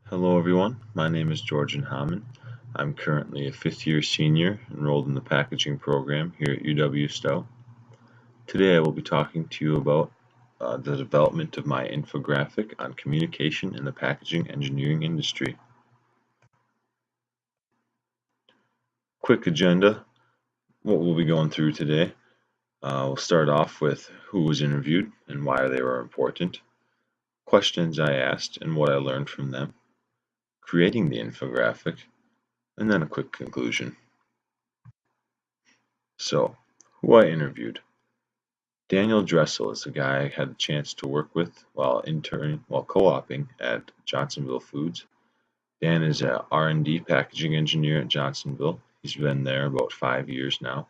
Hello everyone, my name is Georgian Hammond. I'm currently a fifth year senior enrolled in the packaging program here at UW-Stowe. Today I will be talking to you about the development of my infographic on communication in the packaging engineering industry. Quick agenda, what we'll be going through today. We'll start off with who was interviewed and why they were important, questions I asked and what I learned from them, creating the infographic, and then a quick conclusion. So, who I interviewed. Daniel Dressel is a guy I had a chance to work with while co-oping at Johnsonville Foods. Dan is a R&D packaging engineer at Johnsonville. He's been there about 5 years now.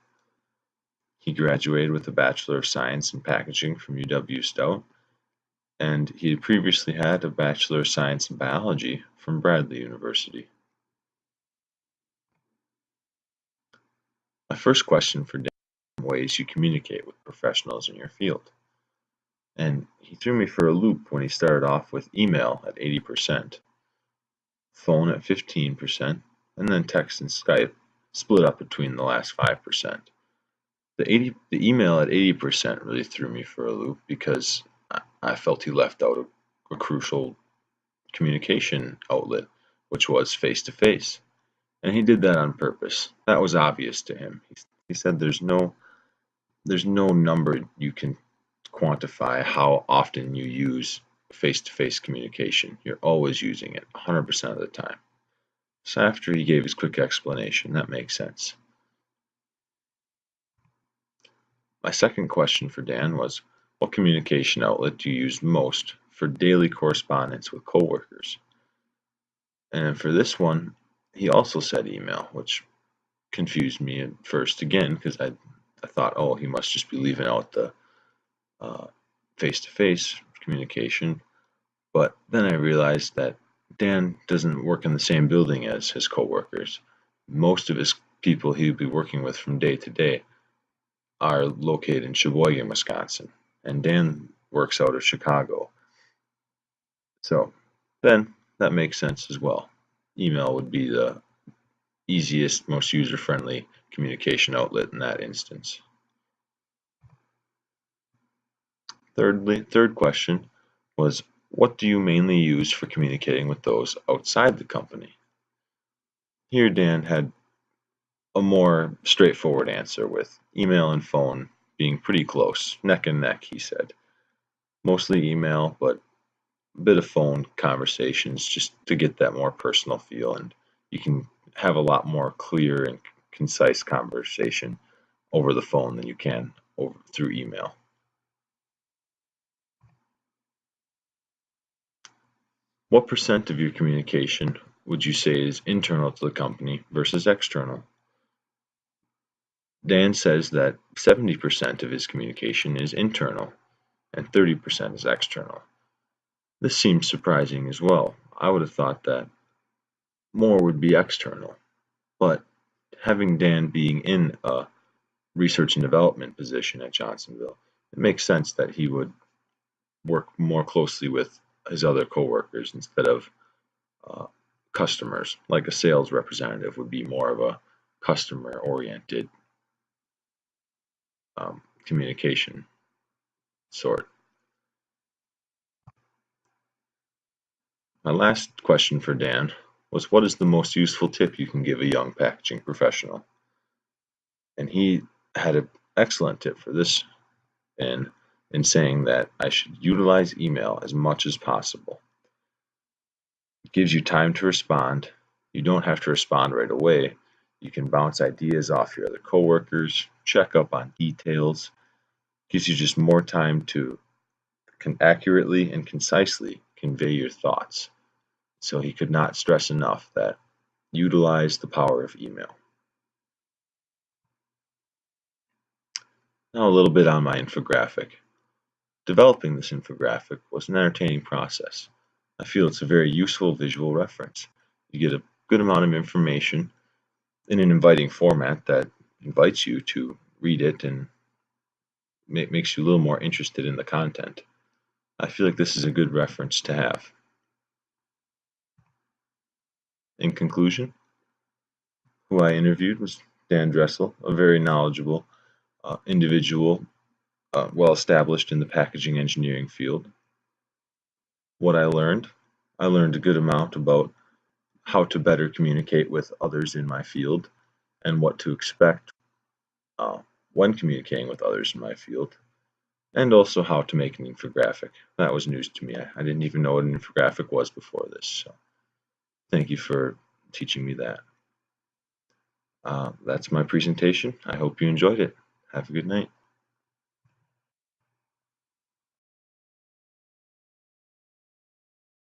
He graduated with a Bachelor of Science in Packaging from UW-Stowe, and he had previously had a Bachelor of Science in Biology from Bradley University. My first question for Dan is ways you communicate with professionals in your field. And he threw me for a loop when he started off with email at 80%, phone at 15%, and then text and Skype split up between the last 5%. The email at 80% really threw me for a loop because I felt he left out a crucial communication outlet, which was face-to-face. And he did that on purpose. That was obvious to him. He said there's no number you can quantify how often you use face-to-face communication. You're always using it 100% of the time. So after he gave his quick explanation, that makes sense. My second question for Dan was, what communication outlet do you use most for daily correspondence with coworkers? And for this one, he also said email, which confused me at first again because I thought, oh, he must just be leaving out the face-to-face communication. But then I realized that Dan doesn't work in the same building as his coworkers. Most of his people he would be working with from day to day are located in Sheboygan, Wisconsin, and Dan works out of Chicago. So then that makes sense as well. Email would be the easiest, most user-friendly communication outlet in that instance. Third question was, what do you mainly use for communicating with those outside the company? Here Dan had a more straightforward answer with email and phone being pretty close, neck and neck, he said. Mostly email, but a bit of phone conversations just to get that more personal feel, and you can have a lot more clear and concise conversation over the phone than you can through email. What percent of your communication would you say is internal to the company versus external? Dan says that 70% of his communication is internal and 30% is external. This seems surprising as well. I would have thought that more would be external, but having Dan being in a research and development position at Johnsonville, it makes sense that he would work more closely with his other coworkers instead of customers. Like a sales representative would be more of a customer-oriented communication sort. My last question for Dan was, what is the most useful tip you can give a young packaging professional? And he had an excellent tip for this in saying that I should utilize email as much as possible. It gives you time to respond. You don't have to respond right away. You can bounce ideas off your other coworkers, check up on details. Gives you just more time to accurately and concisely convey your thoughts. So he could not stress enough that utilize the power of email. Now a little bit on my infographic. Developing this infographic was an entertaining process. I feel it's a very useful visual reference. You get a good amount of information in an inviting format that invites you to read it and makes you a little more interested in the content. I feel like this is a good reference to have. In conclusion, who I interviewed was Dan Dressel, a very knowledgeable individual, well established in the packaging engineering field. What I learned a good amount about how to better communicate with others in my field and what to expect uh, when communicating with others in my field, and also how to make an infographic. That was news to me. I didn't even know what an infographic was before this. So thank you for teaching me that. That's my presentation. I hope you enjoyed it. Have a good night.